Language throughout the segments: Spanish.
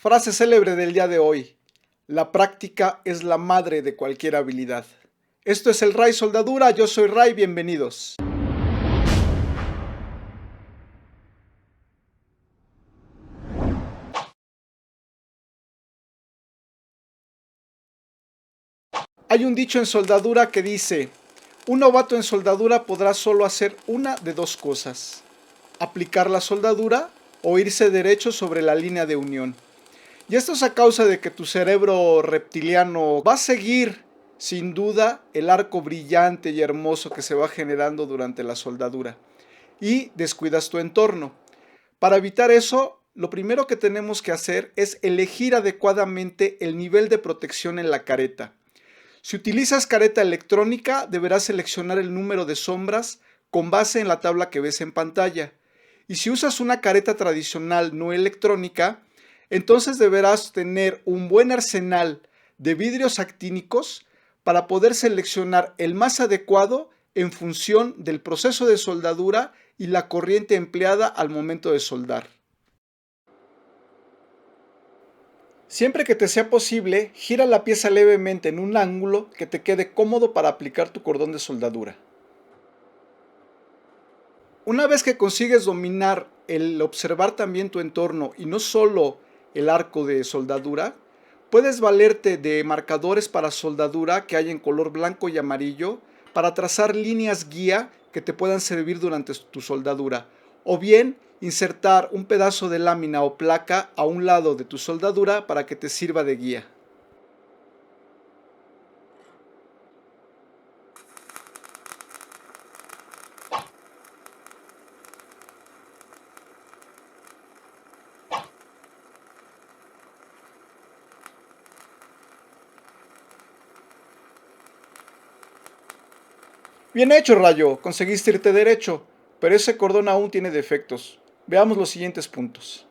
Frase célebre del día de hoy: la práctica es la madre de cualquier habilidad. Esto es el Ray Soldadura, yo soy Ray, bienvenidos. Hay un dicho en soldadura que dice: un novato en soldadura podrá solo hacer una de dos cosas: aplicar la soldadura o irse derecho sobre la línea de unión. Y esto es a causa de que tu cerebro reptiliano va a seguir, sin duda, el arco brillante y hermoso que se va generando durante la soldadura, y descuidas tu entorno. Para evitar eso, lo primero que tenemos que hacer es elegir adecuadamente el nivel de protección en la careta. Si utilizas careta electrónica, deberás seleccionar el número de sombras con base en la tabla que ves en pantalla. Y si usas una careta tradicional no electrónica, entonces deberás tener un buen arsenal de vidrios actínicos para poder seleccionar el más adecuado en función del proceso de soldadura y la corriente empleada al momento de soldar. Siempre que te sea posible, gira la pieza levemente en un ángulo que te quede cómodo para aplicar tu cordón de soldadura. Una vez que consigues dominar el observar también tu entorno y no solo el arco de soldadura, puedes valerte de marcadores para soldadura que hay en color blanco y amarillo para trazar líneas guía que te puedan servir durante tu soldadura, o bien insertar un pedazo de lámina o placa a un lado de tu soldadura para que te sirva de guía. Bien hecho, Rayo, conseguiste irte derecho, pero ese cordón aún tiene defectos. Veamos los siguientes puntos.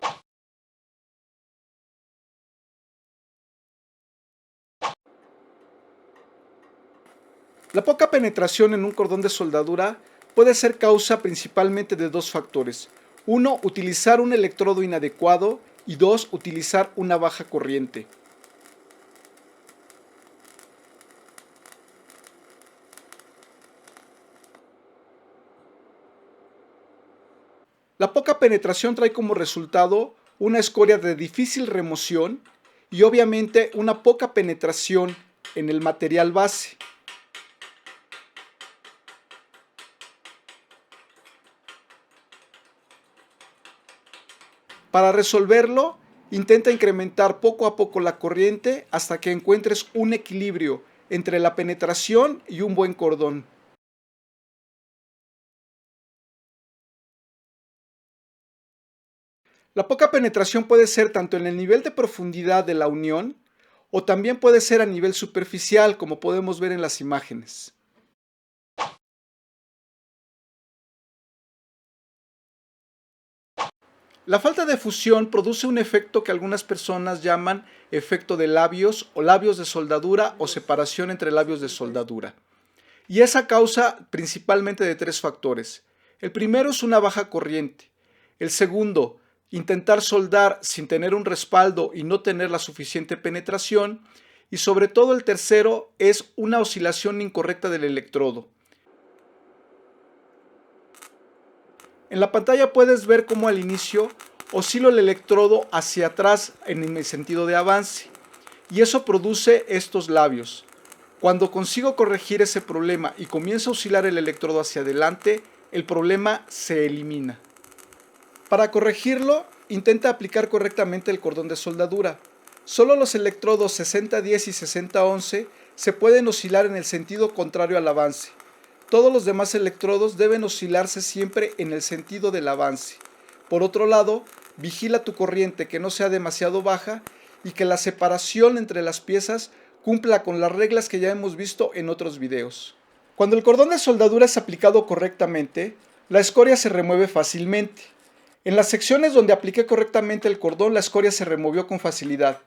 La poca penetración en un cordón de soldadura puede ser causa principalmente de dos factores. Uno, utilizar un electrodo inadecuado, y dos, utilizar una baja corriente. La poca penetración trae como resultado una escoria de difícil remoción y obviamente una poca penetración en el material base. Para resolverlo, intenta incrementar poco a poco la corriente hasta que encuentres un equilibrio entre la penetración y un buen cordón. La poca penetración puede ser tanto en el nivel de profundidad de la unión o también puede ser a nivel superficial, como podemos ver en las imágenes. La falta de fusión produce un efecto que algunas personas llaman efecto de labios o labios de soldadura o separación entre labios de soldadura. Y es a causa principalmente de tres factores. El primero es una baja corriente. El segundo, intentar soldar sin tener un respaldo y no tener la suficiente penetración. Y sobre todo el tercero es una oscilación incorrecta del electrodo. En la pantalla puedes ver cómo al inicio oscilo el electrodo hacia atrás en el sentido de avance, y eso produce estos labios. Cuando consigo corregir ese problema y comienza a oscilar el electrodo hacia adelante, el problema se elimina. Para corregirlo, intenta aplicar correctamente el cordón de soldadura. Solo los electrodos 6010 y 6011 se pueden oscilar en el sentido contrario al avance. Todos los demás electrodos deben oscilarse siempre en el sentido del avance. Por otro lado, vigila tu corriente que no sea demasiado baja y que la separación entre las piezas cumpla con las reglas que ya hemos visto en otros videos. Cuando el cordón de soldadura es aplicado correctamente, la escoria se remueve fácilmente. En las secciones donde apliqué correctamente el cordón, la escoria se removió con facilidad.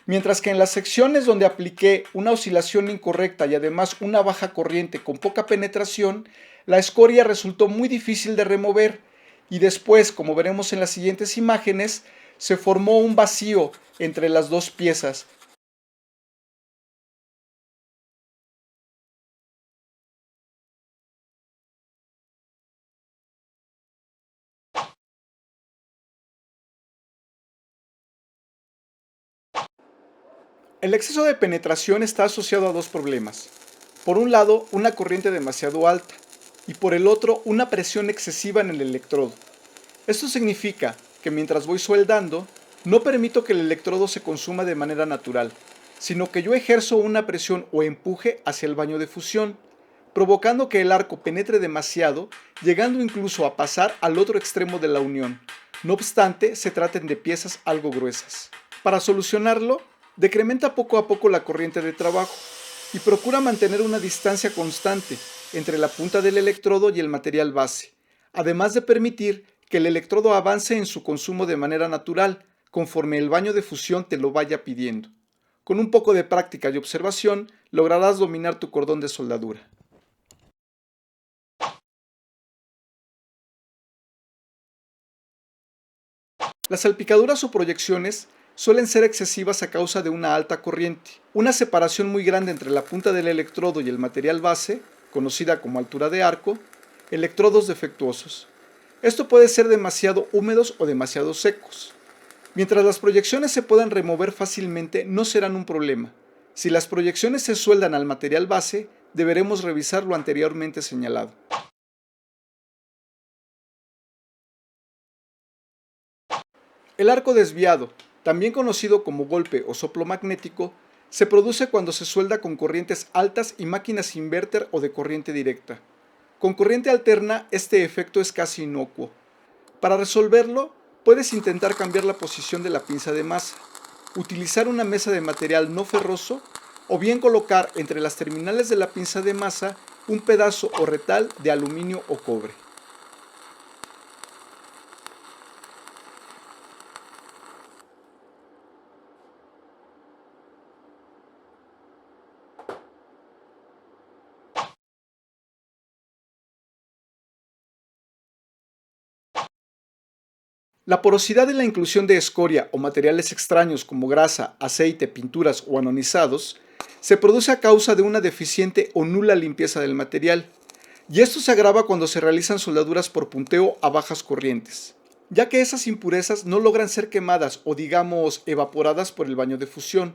Mientras que en las secciones donde apliqué una oscilación incorrecta y además una baja corriente con poca penetración, la escoria resultó muy difícil de remover y después, como veremos en las siguientes imágenes, se formó un vacío entre las dos piezas. El exceso de penetración está asociado a dos problemas. Por un lado, una corriente demasiado alta y por el otro, una presión excesiva en el electrodo. Esto significa que mientras voy soldando, no permito que el electrodo se consuma de manera natural, sino que yo ejerzo una presión o empuje hacia el baño de fusión, provocando que el arco penetre demasiado, llegando incluso a pasar al otro extremo de la unión. No obstante, se traten de piezas algo gruesas. Para solucionarlo, decrementa poco a poco la corriente de trabajo y procura mantener una distancia constante entre la punta del electrodo y el material base, además de permitir que el electrodo avance en su consumo de manera natural, conforme el baño de fusión te lo vaya pidiendo. Con un poco de práctica y observación, lograrás dominar tu cordón de soldadura. Las salpicaduras o proyecciones suelen ser excesivas a causa de una alta corriente, una separación muy grande entre la punta del electrodo y el material base, conocida como altura de arco, electrodos defectuosos. Esto puede ser demasiado húmedos o demasiado secos. Mientras las proyecciones se puedan remover fácilmente, no serán un problema. Si las proyecciones se sueldan al material base, deberemos revisar lo anteriormente señalado. El arco desviado, también conocido como golpe o soplo magnético, se produce cuando se suelda con corrientes altas y máquinas inverter o de corriente directa. Con corriente alterna, este efecto es casi inocuo. Para resolverlo, puedes intentar cambiar la posición de la pinza de masa, utilizar una mesa de material no ferroso o bien colocar entre las terminales de la pinza de masa un pedazo o retal de aluminio o cobre. La porosidad y la inclusión de escoria o materiales extraños como grasa, aceite, pinturas o anonizados se produce a causa de una deficiente o nula limpieza del material, y esto se agrava cuando se realizan soldaduras por punteo a bajas corrientes, ya que esas impurezas no logran ser quemadas o digamos evaporadas por el baño de fusión.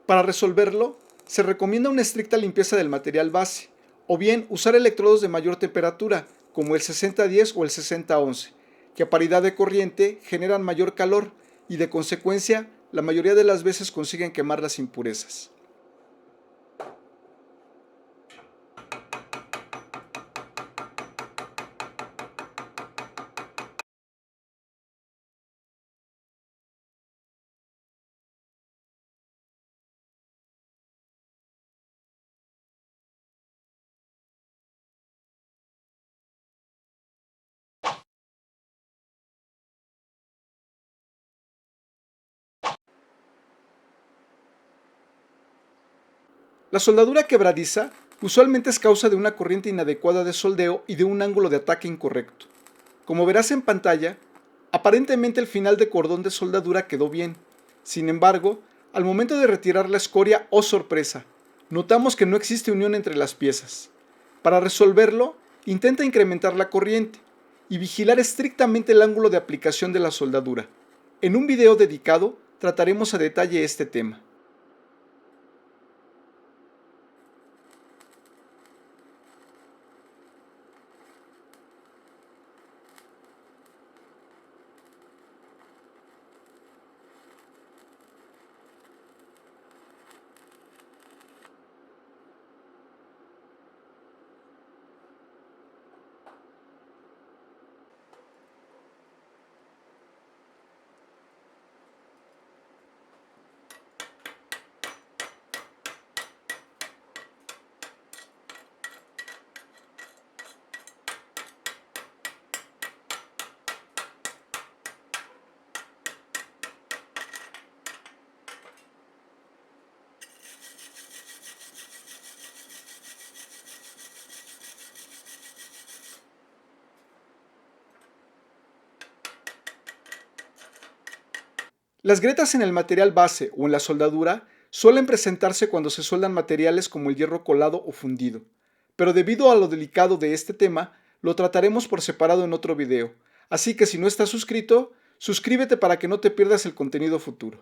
Para resolverlo, se recomienda una estricta limpieza del material base, o bien usar electrodos de mayor temperatura, como el 6010 o el 6011, que a paridad de corriente generan mayor calor y de consecuencia la mayoría de las veces consiguen quemar las impurezas. La soldadura quebradiza usualmente es causa de una corriente inadecuada de soldeo y de un ángulo de ataque incorrecto. Como verás en pantalla, aparentemente el final de cordón de soldadura quedó bien. Sin embargo, al momento de retirar la escoria, ¡oh sorpresa!, notamos que no existe unión entre las piezas. Para resolverlo, intenta incrementar la corriente y vigilar estrictamente el ángulo de aplicación de la soldadura. En un video dedicado trataremos a detalle este tema. Las grietas en el material base o en la soldadura suelen presentarse cuando se soldan materiales como el hierro colado o fundido, pero debido a lo delicado de este tema, lo trataremos por separado en otro video, así que si no estás suscrito, suscríbete para que no te pierdas el contenido futuro.